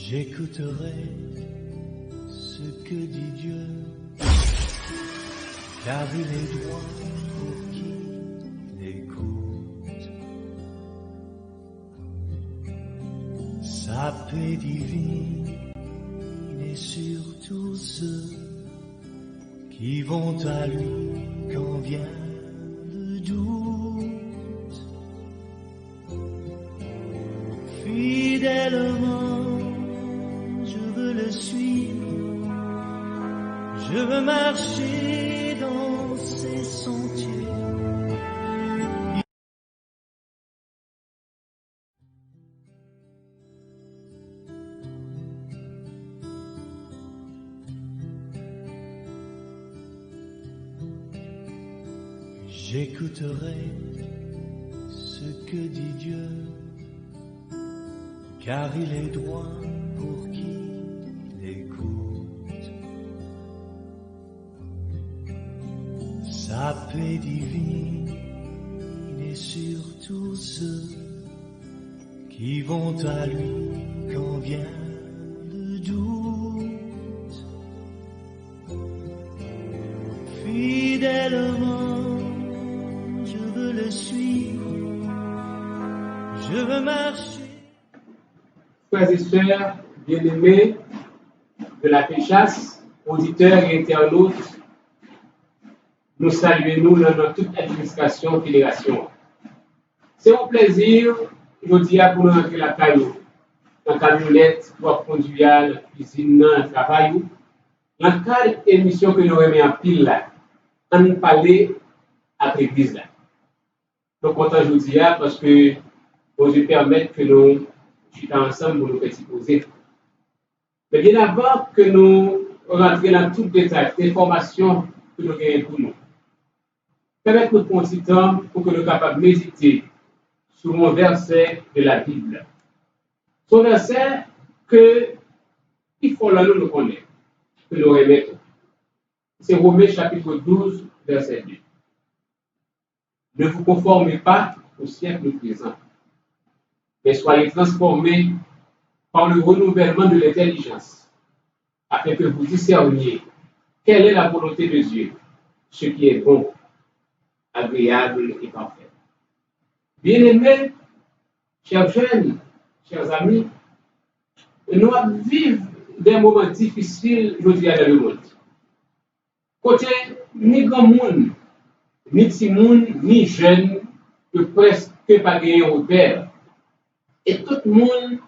J'écouterai ce que dit Dieu, car il est droit pour qui l'écoute. Sa paix divine est sur tous ceux qui vont à lui quand vient le doute. Fidèlement, je veux le suivre, je veux marcher dans ses sentiers. J'écouterai ce que dit Dieu, car il est droit pour qui l'écoute. Sa paix divine est sur tous ceux qui vont à lui quand vient le doute. Fidèlement, je veux le suivre, je veux marcher. Frères et sœurs, bien-aimés de la Péchasse, auditeurs et internautes, nous saluons dans toute administration, fédération. C'est un plaisir, aujourd'hui, pour nous rentrer la caillou, dans la camionnette, pour conduire la cuisine, dans le travail. Dans le cadre de l'émission que nous remettons en pile là, on parler à l'église là. Nous sommes contents aujourd'hui parce que vous nous permettre que nous soyons ensemble pour nous exposer. Mais bien avant que nous rentrions dans tout détail d'informations que nous gagnons pour nous, permettez-nous de prendre un petit temps pour que nous soyons capables de méditer sur un verset de la Bible. C'est un verset que il faut là nous connaître, que nous remettons. C'est Romains chapitre 12, verset 2. Ne vous conformez pas au siècle présent, mais soyez transformés par le renouvellement de l'intelligence, afin que vous discerniez quelle est la volonté de Dieu, ce qui est bon, agréable et parfait. Bien-aimés, chers jeunes, chers amis, nous vivons des moments difficiles aujourd'hui dans le monde. Côté ni grand monde, ni petit monde, ni jeune, que presque pas gagner au père. Et tout le monde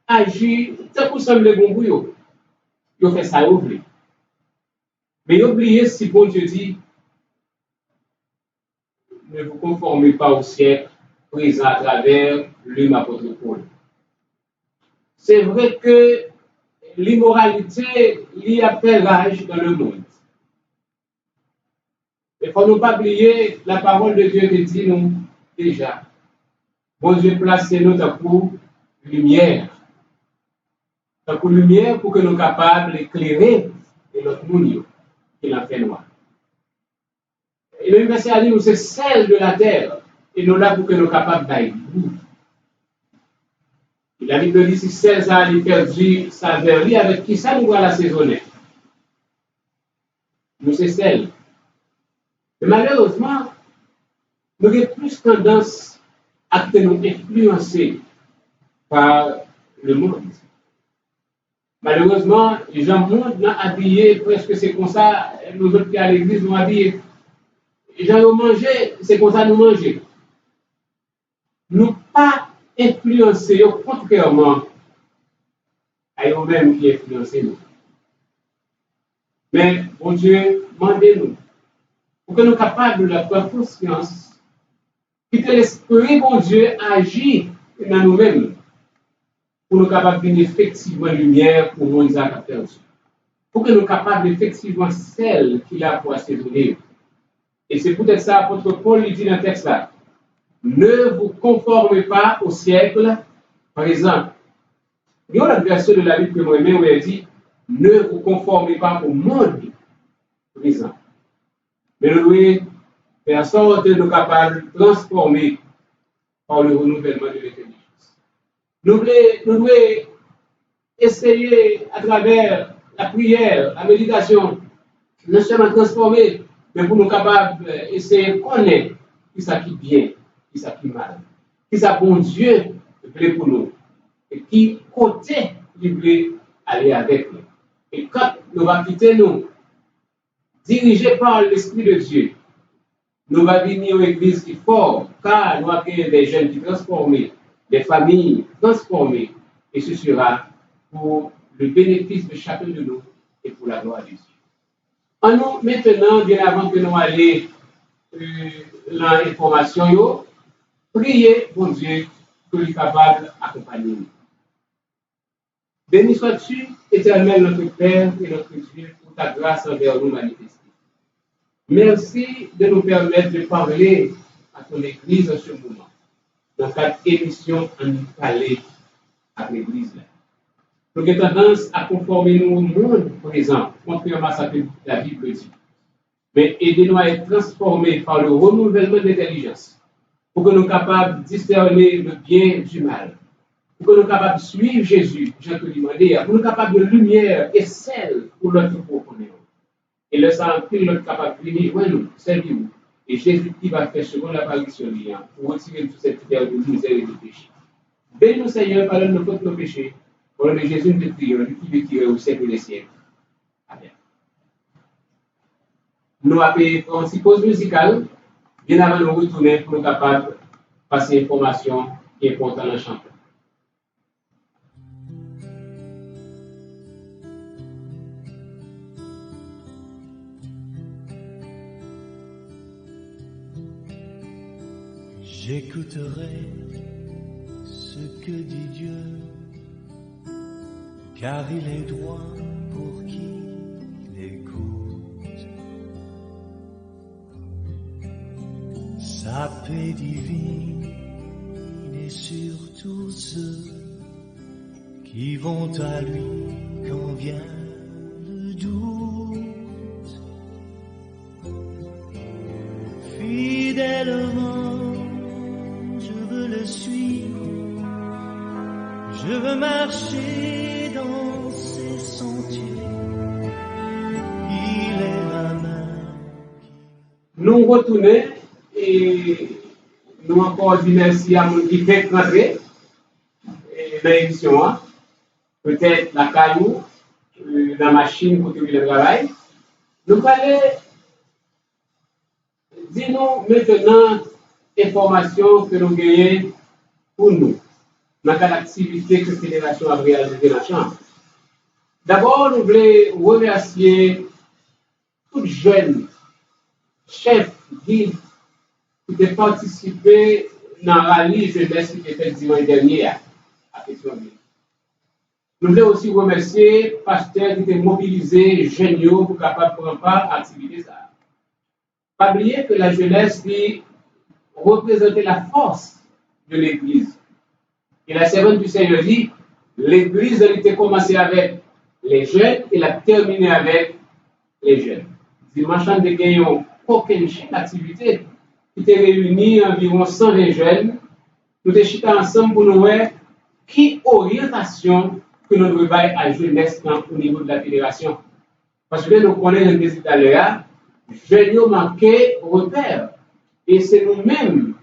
agit, ça pour sembler bon pour eux. Ils fait ça ouvrir. Mais oubliez si bon Dieu dit, ne vous conformez pas au siècle présent à travers l'homme apôtre Paul. C'est vrai que l'immoralité y a fait rage dans le monde. Il ne faut nous pas oublier la parole de Dieu qui dit nous déjà. Bon Dieu place nous pour lumière. Pour lumière pour que nous soyons capables d'éclairer notre monde qui l'a fait noir. Et le verset a dit nous c'est celle de la terre et nous là pour que nous soyons capables d'aller. La Bible dit si celle a perdu sa vertu avec qui ça nous va l'assaisonner. Nous c'est celle. Mais malheureusement, nous avons plus tendance à nous influencer par le monde. Malheureusement, les gens monde habillés, presque c'est comme ça, nous autres qui à l'église nous habillés. Les gens nous manger, c'est comme ça nous manger. Nous pas influencer, contrairement à eux-mêmes qui influencent nous. Mais, bon Dieu, demandez-nous, pour que nous soyons capables de la faire conscience, que l'Esprit, bon Dieu, agit dans nous-mêmes, pour nous capables de effectivement lumière pour nous qui avons perdu. Pour que nous soyons capables effectivement celle qu'il a pour assaisonner. Et c'est peut-être ça, apôtre Paul dit dans le texte là. Ne vous conformez pas au siècle présent. Il y a une version de la Bible que moi-même où elle dit ne vous conformez pas au monde présent. Mais nous devons faire en sorte de nous capables de transformer par le renouvellement de l'intelligence. Nous devons essayer à travers la prière, la méditation, non seulement transformer, mais pour nous capables d'essayer de connaître qui ça qui bien, qui ça qui mal, qui ça bon Dieu veut pour nous, et qui côté il veut aller avec nous. Et quand nous va quitter nous, dirigés par l'Esprit de Dieu, nous va venir aux églises qui forment, car nous avons des jeunes qui transformés, des familles transformées, et ce sera pour le bénéfice de chacun de nous et pour la gloire de Dieu. En nous, maintenant, bien avant que nous allions dans l'information, priez pour Dieu pour qu'il soit capable d'accompagner nous. Béni sois-tu, éternel notre Père et notre Dieu, pour ta grâce envers nous manifestée. Merci de nous permettre de parler à ton Église en ce moment. Dans cette émission, on nous parler à l'Église. Nous avons tendance à conformer nous au monde présent, contrairement à ce que la Bible dit. Mais aidez-nous à être transformés par le renouvellement de l'intelligence, pour que nous soyons capables de discerner le bien du mal, pour que nous soyons capables de suivre Jésus, j'ai te demandé, pour que nous soyons capables de lumière et sel pour notre profondeur. Et le sang-Christ, nous sommes capables de venir, nous, servir-nous. Et Jésus qui va faire selon l'apparition de l'Ian, pour retirer toute cette terre de misère et de péché. Bénis-nous, Seigneur, pardonne-nous tous nos péchés. Au nom de Jésus, nous te prions, lui qui veut tirer au siècle des siècles. Amen. Nous avons fait une petite pause musicale, bien avant de nous retourner pour nous capables de passer l'information qui est importante dans le chant. J'écouterai ce que dit Dieu, car il est droit pour qui l'écoute. Sa paix divine est sur tous ceux qui vont à lui quand vient le doute. Fidèlement le suivre, je veux marcher dans ses sentiers, il est la main. Nous retournons et nous encore dit merci à mon qui fait rentrer dans l'émission. Peut-être la caillou, la machine pour trouver le travail. Nous allons dis-nous maintenant informations que nous gagnons pour nous, dans quelle activité que la Fédération a réalisée dans la Chambre. D'abord, nous voulons remercier tous les jeunes chefs, guides, qui ont participé dans la rallye jeunesse qui était fait dimanche dernier à Pétionville. Nous voulons aussi remercier les pasteurs qui étaient mobilisés, jeunes, pour capables de prendre part à l'activité. Pas oublier que la jeunesse dit représenter la force de l'Église. Et la servante du Seigneur dit, l'Église a été commencée avec les jeunes et l'a terminée avec les jeunes. Dimanche, nous avons aucune activité qui était réunie environ 120 jeunes. Nous avons chité ensemble pour nous voir qui orientation que nous devons à la jeunesse au niveau de la fédération. Parce que nous connaissons les Italiens, jeunes ont manqué repère. Et c'est nous-mêmes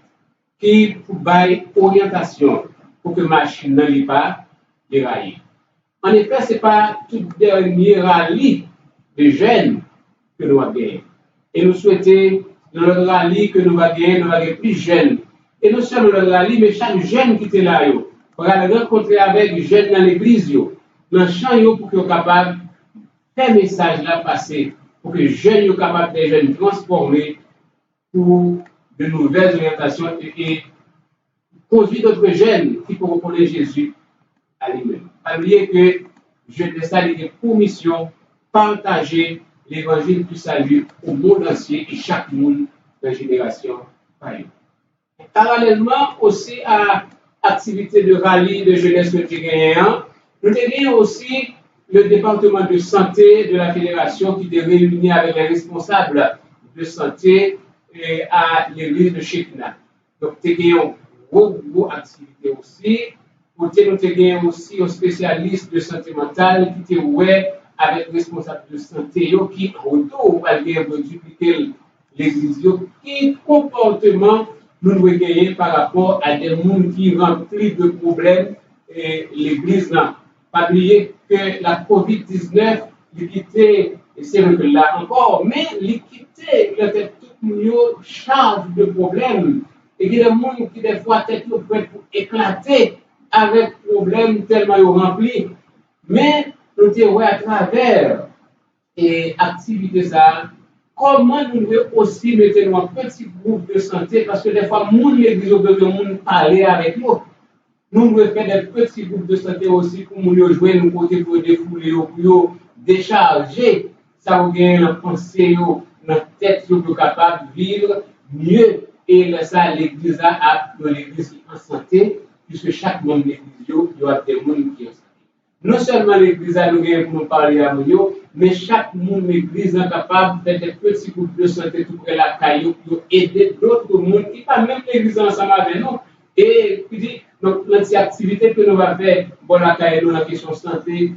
qui pouvons orientation pour que la machine n'aille pas dérailler. En effet, ce n'est pas tout dernier rallye de jeunes que nous avons gagné. Et nous souhaitons, dans le rallye que nous avons gagné, nous avons plus jeunes. Et non seulement le rallye, mais chaque jeune qui était là, on va rencontrer avec les jeunes dans l'église, dans le champ, pour qu'ils soient capables de faire un message là passer, pour que les jeunes soient capables de jeunes transformés pour de nouvelles orientations et conduire d'autres jeunes qui pourront connaître Jésus à lui-même. Pas oublier que je décide pour mission partager l'évangile du salut au monde entier et chaque monde de génération par eux. Parallèlement aussi à l'activité de rallye de jeunesse que j'ai gagné, nous avons aussi le département de santé de la fédération qui est réuni avec les responsables de santé à l'église de Shekina. Donc, nous avons une grosse activité aussi Côté nous avons aussi un spécialiste de santé mentale qui était ouais avec responsable de santé qui en retour va dupliquer l'église. Quel comportement nous devons gagner par rapport à des gens qui remplissent de problèmes l'église là. Pas oublier que la COVID-19 l'équité, c'est là encore, mais l'équité, il y a tout le charge de problèmes. Et il y a des gens qui, des fois, tête prêt pour éclater avec problèmes tellement remplis. Mais, nous disons, à travers l'activité, ça, comment nous devons aussi mettre un petit groupe de santé, parce que des fois, nous, l'église, nous devons parler avec nous. Nous devons faire des petits groupes de santé aussi pour nous jouer, nous côté pour défouler, pour décharger, ça vous gagne la pensée, notre tête, pour capable de vivre mieux. Et ça, l'église a l'église en santé, puisque chaque membre de l'église, il y a des gens qui sont en santé. Non seulement l'église a nous gagne pour nous parler à nous, mais chaque membre de l'église est capable de faire des petits groupes de santé tout près la caillou pour aider d'autres mondes qui pas même l'église ensemble avec nous. Et puis dit, donc, l'activité que nous allons faire, bon, la caillou, la question de santé,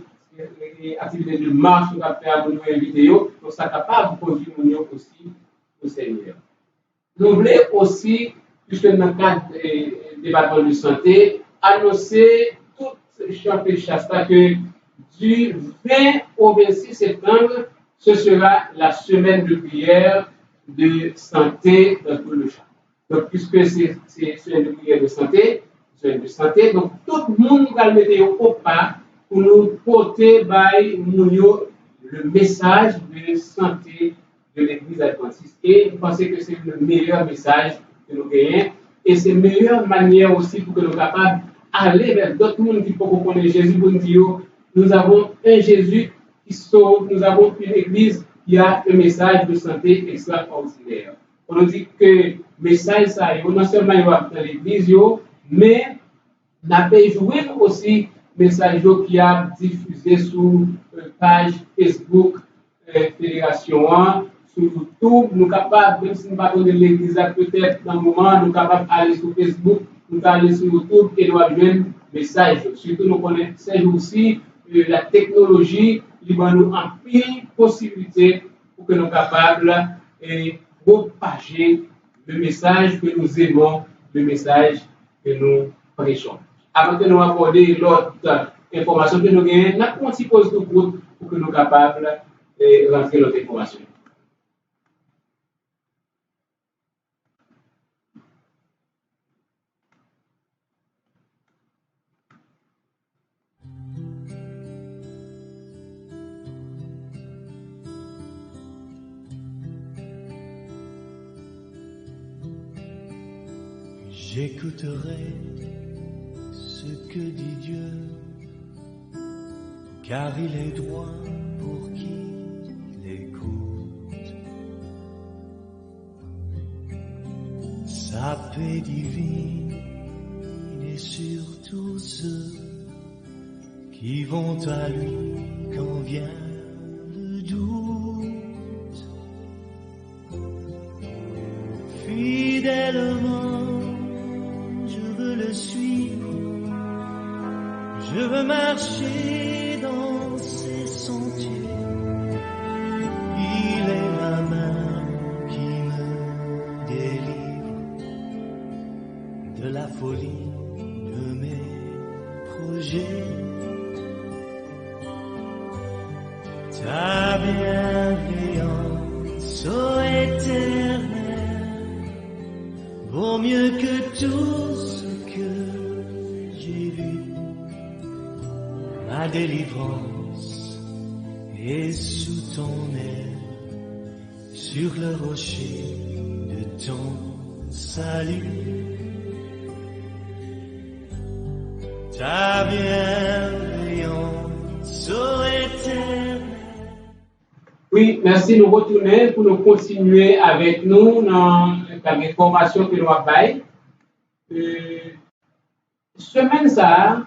activité de marche, nous allons faire pour nous inviter, donc ça est capable de conduire nous aussi au Seigneur. Nous voulons aussi, puisque dans le cadre des départements de santé, annoncer toute chaque chasta que du 20 au 26 septembre, ce sera la semaine de prière de santé dans tout le champ. Donc, puisque c'est semaine de prière de santé, donc tout le monde va le mettre au pas pour nous porter le message de santé de l'Église adventiste. Et je pense que c'est le meilleur message que nous gagnons. Et c'est la meilleure manière aussi pour que nous soyons capables d'aller vers d'autres mondes qui peuvent connaître Jésus pour nous dire nous avons un Jésus qui sauve, nous avons une Église qui a un message de santé extraordinaire. On nous dit que le message, ça, non seulement il va dans l'Église, mais on a joué aussi le message qui a diffusé sur la page Facebook Fédération 1. Sur YouTube, nous sommes capables, même si nous ne pas donner l'église, peut-être dans le moment, nous sommes capables d'aller sur Facebook, nous aller sur YouTube et nous avons un message. Surtout, nous connaissons aussi la technologie, qui va nous en pile possibilité pour que nous soyons capables de propager le message que nous aimons, le message que nous prêchons. Avant que nous abordions l'autre information que nous gagnons, nous avons un petit pause de groupe pour que nous soyons capables de rentrer l'autre information. J'écouterai ce que dit Dieu, car il est droit pour qui l'écoute. Sa paix divine est sur tous ceux qui vont à lui quand vient le doute. Fidèlement le suivre, je veux marcher dans ses sentiers. Il est la main qui me délivre de la folie de mes projets. Ta bienveillance, ô Éternel, vaut mieux que tous. Ma délivrance est sous ton aile, sur le rocher de ton salut. Ta bienveillance, ô Éternel. Oui, merci. Nous retournons pour nous continuer avec nous dans la formation que nous avons. Semaine ça,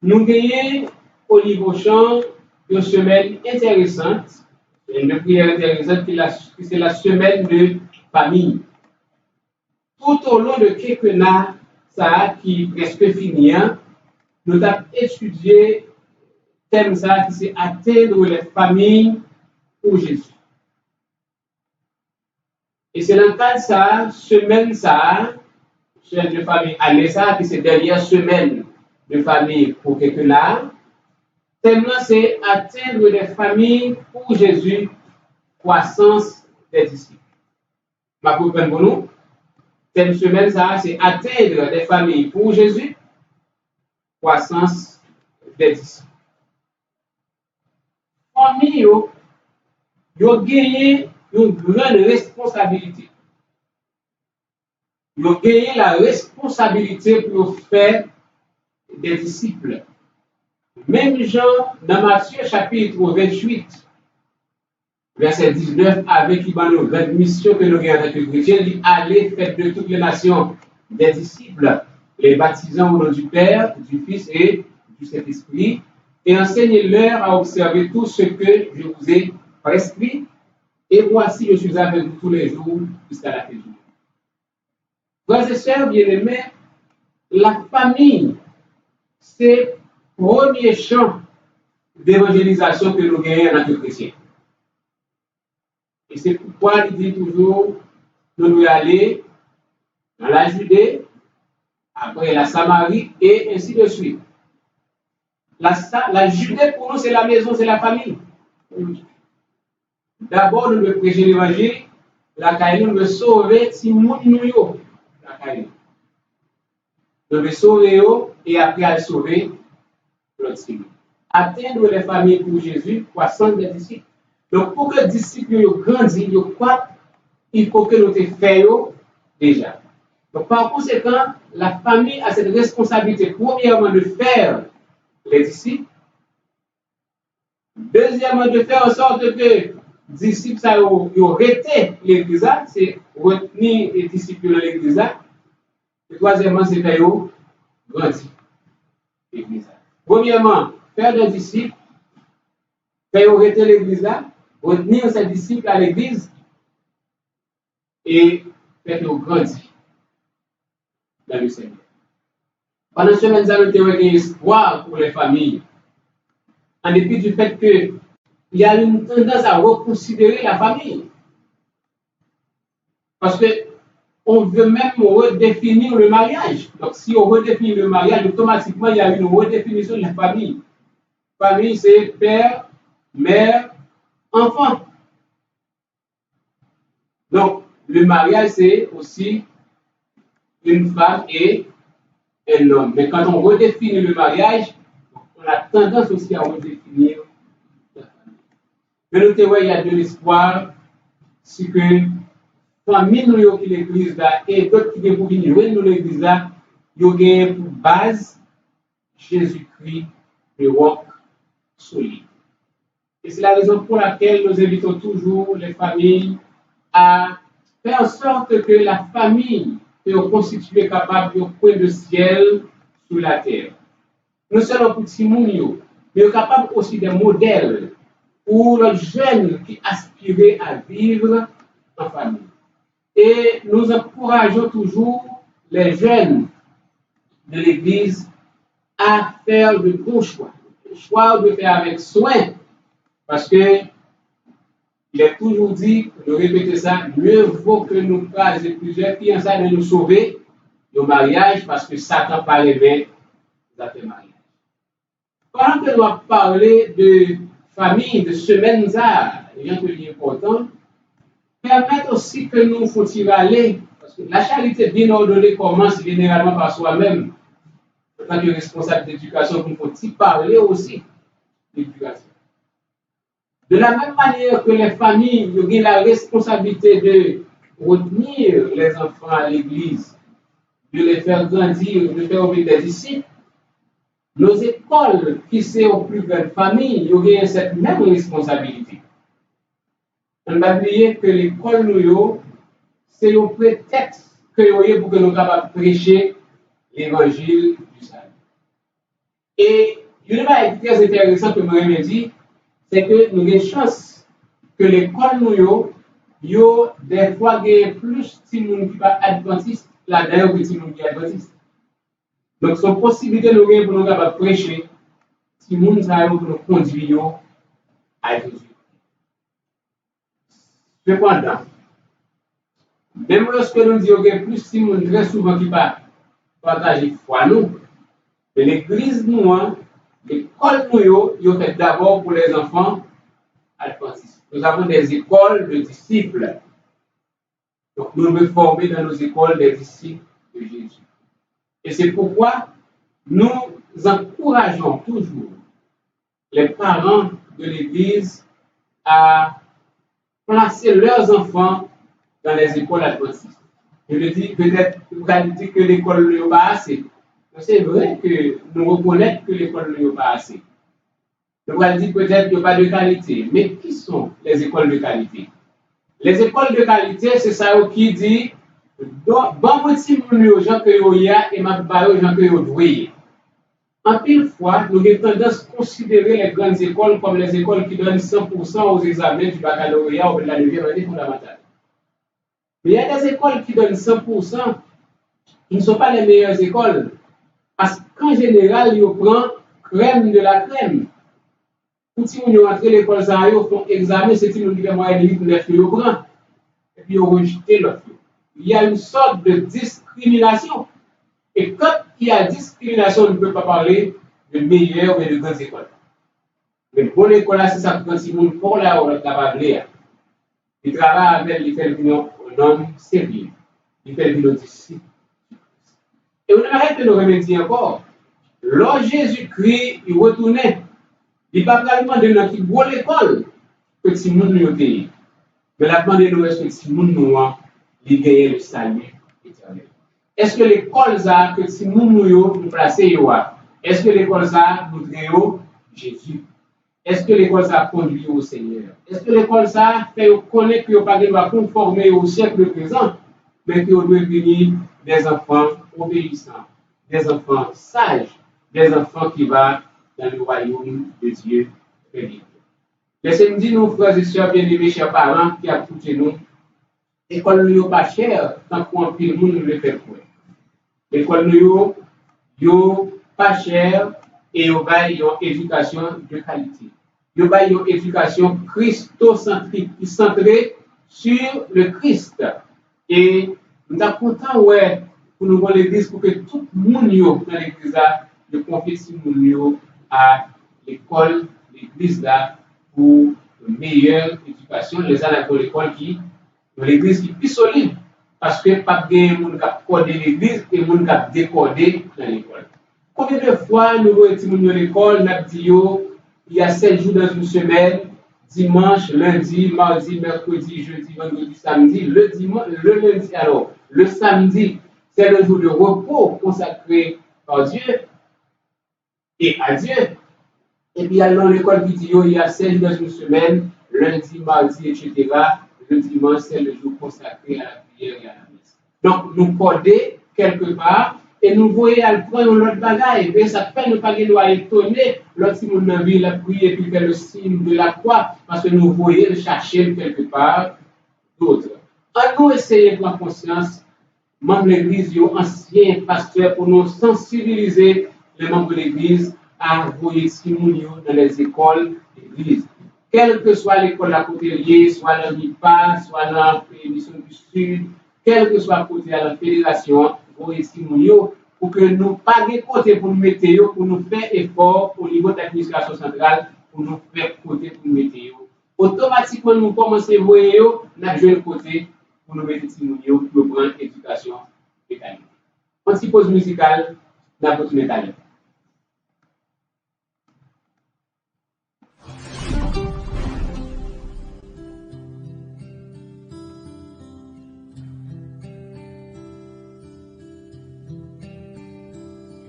nous gagnons au niveau champ une semaine intéressante, une prière intéressante qui c'est la semaine de famille. Tout au long de quelques mois, ça qui presque fini, nous avons étudié le thème ça qui c'est atteindre les familles pour Jésus. Et c'est dans le cadre de ça, semaine ça, semaine de famille, année ça, qui c'est dernière semaine de famille pour quelques là. Thème là, c'est atteindre les familles pour Jésus, croissance des disciples. Ma comprenez pour nous? Thème semaine ça, c'est atteindre les familles pour Jésus, croissance des disciples. Famille, ils ont gagné une grande responsabilité. Ils ont gagné la responsabilité pour faire des disciples. Même Jean, dans Matthieu chapitre 28, verset 19, avec une grande mission que nous avons en tant que chrétiens, dit allez, faites de toutes les nations des disciples, les baptisant au nom du Père, du Fils et du Saint-Esprit, et enseignez-leur à observer tout ce que je vous ai prescrit. Et voici, je suis avec vous tous les jours jusqu'à la fin du monde. Frères et sœurs bien-aimés, la famille, c'est le premier champ d'évangélisation que nous gagnons en tant que chrétiens. Et c'est pourquoi il dit toujours, nous devons aller dans la Judée, après la Samarie, et ainsi de suite. La Judée, pour nous, c'est la maison, c'est la famille. D'abord, nous devons prêcher l'évangile, la caille, nous devons sauver si nous la caille. Nous devons sauver et après aller sauver l'autre. Atteindre les familles pour Jésus, croissance des disciples. Donc, pour que les disciples grandissent, il faut que nous te fassions déjà. Donc, par conséquent, la famille a cette responsabilité, premièrement, de faire les disciples. Deuxièmement, de faire en sorte que les disciples ont arrêté l'église, c'est retenir les disciples dans l'église. Et troisièmement, c'est faire grandir l'église. Premièrement, faire des disciples, faire arrêter l'église, retenir ces disciples à l'église et faire grandir dans le Seigneur. Pendant ce moment, nous avons un espoir pour les familles. En dépit du fait qu'il y a une tendance à reconsidérer la famille. Parce qu'on veut même redéfinir le mariage. Donc, si on redéfinit le mariage, automatiquement, il y a une redéfinition de la famille. Famille, c'est père, mère, enfant. Donc, le mariage, c'est aussi une femme et un homme. Mais quand on redéfinit le mariage, on a tendance aussi à redéfinir la famille. Mais nous il y a de l'espoir, c'est que famille nous qui l'église là et d'autres qui viennent pour venir nous l'église là, ils ont pour base Jésus-Christ, le roc solide. Et c'est la raison pour laquelle nous invitons toujours les familles à faire en sorte que la famille soit constituée capable de point de ciel sur la terre. Nous sommes petits mounions, mais capables aussi des modèles pour les jeunes qui aspirent à vivre en famille. Et nous encourageons toujours les jeunes de l'Église à faire de bons choix. Le choix de faire avec soin, parce que il est toujours dit, de répéter ça, mieux vaut que nous fassions plusieurs fiançailles de nous sauver au mariage, parce que Satan paraît bien dans le mariage. Pendant que nous allons parler de famille, de semaines, il y a un truc important, permettre aussi que nous faut y aller, parce que la charité bien ordonnée commence généralement par soi-même, en tant que responsable d'éducation, il faut y parler aussi d'éducation. De la même manière que les familles ont la responsabilité de retenir les enfants à l'église, de les faire grandir, de faire ouvrir des disciples, nos écoles qui sont aux plus grandes familles, ils ont cette même responsabilité. On va oublier que l'école, c'est un prétexte que nous avons pour que nous capables de prêcher l'évangile du salut. Et une chose très intéressante que je me dit, c'est que nous avons une chance que l'école, nous, des fois, gagne plus si nous ne sommes pas adventistes là-dedans que si nous sommes adventistes. Donc, son possibilité nous pour nous capables de prêcher, si nous avons pour nous conduire à Jésus. Cependant, même lorsque nous disons que plus si nous très souvent qui partagent foi nous, mais l'église nous, l'école nous, il fait d'abord pour les enfants adventistes. Nous avons des écoles de disciples. Donc, nous devons former dans nos écoles des disciples de Jésus. Et c'est pourquoi nous encourageons toujours les parents de l'Église à placer leurs enfants dans les écoles adventistes. Je le dis, peut-être, vous allez dire que l'école n'est pas assez. C'est vrai que nous reconnaissons que l'école n'est pas assez. Nous allons dire peut-être qu'il n'y a pas de qualité. Mais qui sont les écoles de qualité? Les écoles de qualité, c'est ça qui dit bon petit moun gens que yo ya et m'a ba gens que yo doué. En pile fois, nous avons tendance à considérer les grandes écoles comme les écoles qui donnent 100% aux examens du baccalauréat ou de la 9e année fondamentale. Mais il y a des écoles qui donnent 100%, qui ne sont pas les meilleures écoles. Parce qu'en général, ils prennent crème de la crème. Pour si vous rentrez à l'école, ils font examen, c'est si vous avez moyen de 8 9 ils prennent. Et puis ils rejettent l'autre. Il y a une sorte de discrimination. Et quand il y a discrimination, on ne peut pas parler de meilleures ou de grandes écoles. Mais pour l'école, c'est ça que si vous pour là, on est capable de lire. Il travaille avec les télévisions un homme sérieux. Il fait le disciple. Et on arrête de nous remercier encore. Lorsque Jésus-Christ, il retournait, il n'a pas demandé dans qui boit l'école, que si nous nous Mais la demandé nous est que si nous nous il gagne le salut éternel. Est-ce que l'école ça que si nous placer est-ce que l'école ça nous créons Jésus? Est-ce que l'école ça conduit au Seigneur? Est-ce que l'école ça fait connaître que pas de conformer au siècle présent, mais que doit devenir des enfants obéissants, des enfants sages, des enfants qui vont dans le royaume de Dieu très vite. Laissez-moi nous frères et sœurs bien-aimés, chers parents qui écoutent nous, l'école n'est pas chère tant qu'on pile monde le fait pour. L'école n'est pas chère et il y a une éducation de qualité. Il y a une éducation christocentrique qui est centrée sur le Christ. Et nous sommes contents pour nous voir l'église pour que tout le monde dans l'église de confie à l'école, l'église là pour une meilleure éducation. Les gens dans l'école qui l'église qui est plus solide. Parce que pas de monde qui a codé l'église et monde qui a décodé dans l'école. Combien de fois nous voyons à l'école, nous disons il y a 7 jours dans une semaine, dimanche, lundi, mardi, mercredi, jeudi, vendredi, samedi, le lundi, alors le samedi, c'est le jour de repos consacré par Dieu et à Dieu. Et puis dans l'école qui dit il y a 7 jours dans une semaine, lundi, mardi, etc. Le dimanche, c'est le jour consacré à la prière et à la messe. Donc, nous coder quelque part et nous voyons à prendre l'autre bagaille. Et ça fait ne pas nous étonner lorsque nous avons vu la prière et puis fait le signe de la croix parce que nous voyons chercher quelque part d'autres. En nous essayer de prendre conscience, membres de l'église, anciens pasteurs, pour nous sensibiliser les membres de l'église à envoyer Simonio dans les écoles de l'église. Quelle que soit l'école à côté, soit la MIPA, soit la Mission du Sud, quel que soit le côté à la fédération, pour que nous pas de côté pour nous mettre, pour nous faire effort au niveau de l'administration centrale, pour nous faire côté pour nous mettre. Automatiquement, nous commençons à voir, nous avons le côté pour nous mettre pour prendre l'éducation mécanique. On s'y pose musicale, nous avons tout métallique.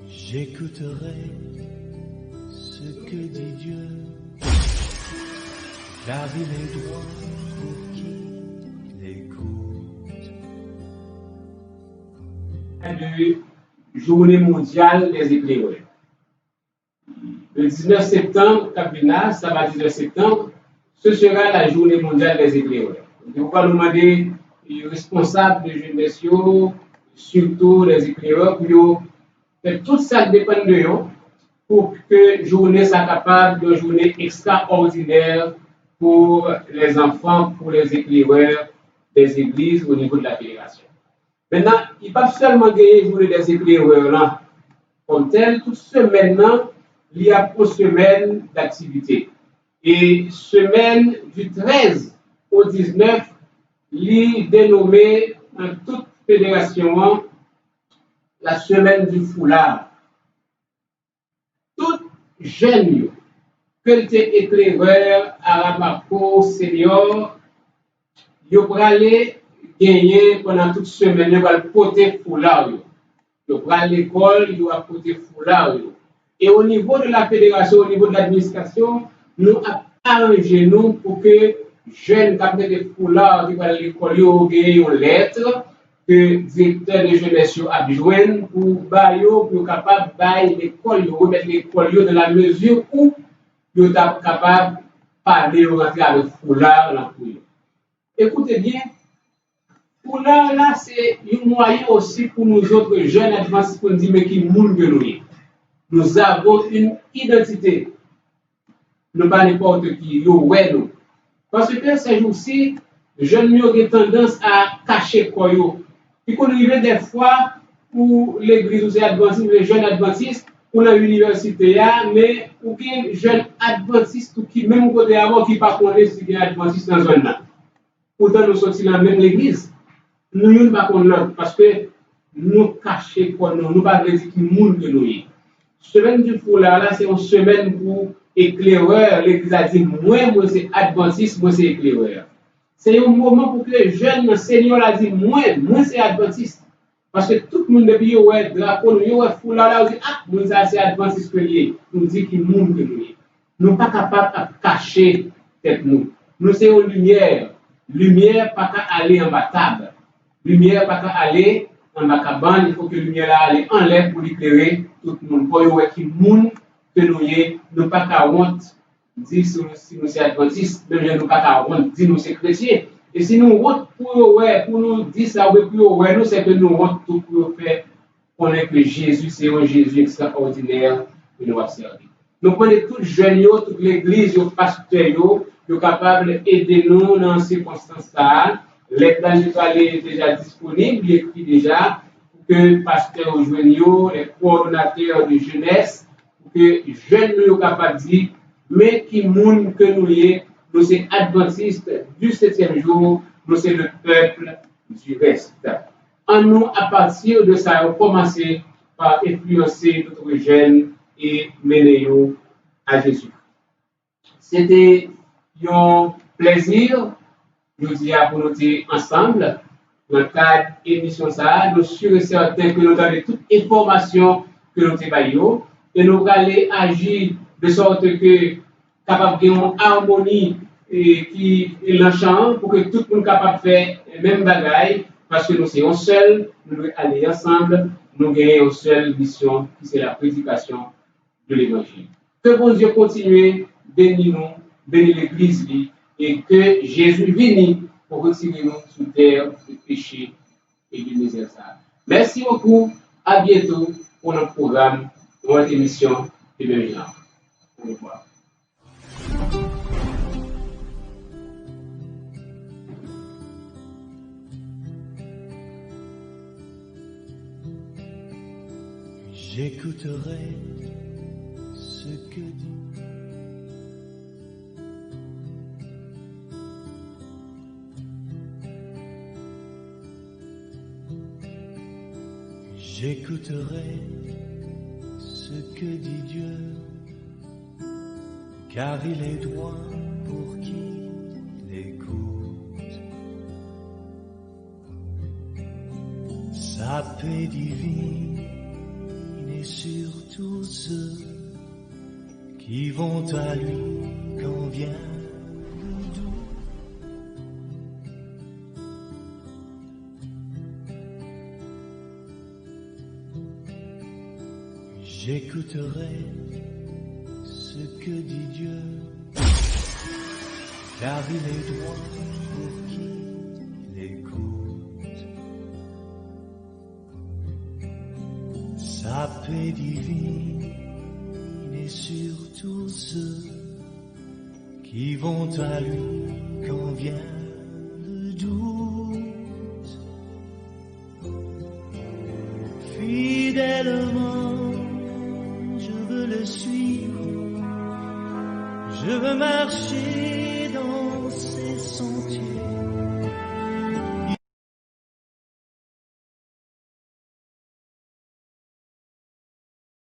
J'écouterai ce que dit Dieu, car il est droit pour qui l'écoute. De Journée mondiale des éclaireurs. Le 19 septembre, Kabina, samedi 19 septembre, ce sera la Journée mondiale des éclaireurs. Je vais nous demander les responsables de jeunesse, surtout les éclaireurs, pour fait tout ça dépend de eux pour que journée soit capable de journée extraordinaire pour les enfants, pour les éclaireurs des églises au niveau de la fédération. Maintenant, il ne peut pas seulement gagner journée des éclaireurs là, comme tel, toute semaine, il y a une semaine d'activité. Et semaine du 13 au 19, il est dénommé en toute fédération la semaine du foulard. Tout jeune, qualité éclaireur, Aramaco, senior, il va aller gagner pendant toute semaine, il va porter foulard. Il va à l'école, il va porter foulard. Et au niveau de la fédération, au niveau de l'administration, nous arrangeons pour que jeunes qui ont des foulards qui vont à l'école, ils aient une lettre que le directeur de jeunesse a besoin pour capable de l'école, remettre l'école dans la mesure où ils sont capables de parler ou rentrer avec foulard dans le. Écoutez bien, foulard là, c'est un moyen aussi pour nous autres jeunes adventistes pour nous dire mais qui monde que nous sommes. Nous avons une identité. Nous pas n'importe qui, nous. Parce que ces jours-ci, les jeunes ont tendance à cacher quoi. Puis qu'on arrive des fois pour l'église adventiste, les jeunes adventistes, pour l'université, mais pour les jeunes adventistes qui même côté avant qui pas connaissent si bien adventistes dans zone là. Pourtant nous sommes dans la même église. Nous ne pas connaître parce que nous cacher quoi nous pas dire qui monde que nous y. Semaine du foulard là, c'est une semaine pour éclaireur. L'église a dit moi c'est adventiste, moi c'est éclaireur. C'est un moment pour que les jeunes, le Seigneur a dit moi c'est adventiste. Parce que tout le monde depuis ouais drapeau, nous ouais foulard là, on dit ah moi ça c'est adventiste que lié. Nous dit qui monde que nous y. Nous pas capable de cacher tête nous. Nous c'est une lumière. Lumière pas qu'à aller en bas table. Lumière pas qu'à aller en bas cabane, il faut que la lumière là aller en l'air pour éclairer tout le monde. Pour voir qui monde que nous y, nous pas qu'à honte dire si nous sommes adventistes, nous pas qu'à honte dire nous sommes chrétiens. Et si nous honte pour nous dire ça pour nous c'est que nous honte tout pour faire connaître que Jésus c'est un Jésus extraordinaire que nous observons. Nous prenons tous les jeunes, toute l'église, les pasteurs, qui sont capables d'aider nous dans ces circonstances-là. Les plans sont déjà disponibles, il écrit déjà pour que les pasteurs rejoignent, les coordonnateurs de jeunesse, pour que les jeunes soient capables de dire, mais qui monde que nous sommes, nous sommes adventistes du 7e jour, nous sommes le peuple du reste. En nous, à partir de ça, on commence par influencer d'autres jeunes et mener à Jésus. C'était un plaisir, nous dire pour nous être ensemble, dans le cadre de l'émission, nous sommes sûrs et certains que nous avons toute information que nous avons et nous allons agir de sorte que capable d'avoir une harmonie qui est l'enchant pour que tout le monde soit capable de faire le même bagaille parce que nous sommes seuls, nous devons aller ensemble, nous avons une seule mission qui c'est la prédication de l'évangile. Que bon Dieu continue, bénir nous, bénir l'église et que Jésus vienne pour retirer nous sous terre du péché et du misère. Merci beaucoup, à bientôt pour notre programme, pour notre émission de Bienvenue. Au revoir. J'écouterai ce que dit J'écouterai ce que dit Dieu, car il est droit pour qui l'écoute. Sa paix divine est sur tous ceux qui vont à lui quand vient le doux. J'écouterai ce que dit Dieu, car il est droit pour qui l'écoute. sa paix divine et sur tous ceux qui vont à lui quand vient le doute. Fidèlement, je veux le suivre, je veux marcher dans ses sentiers.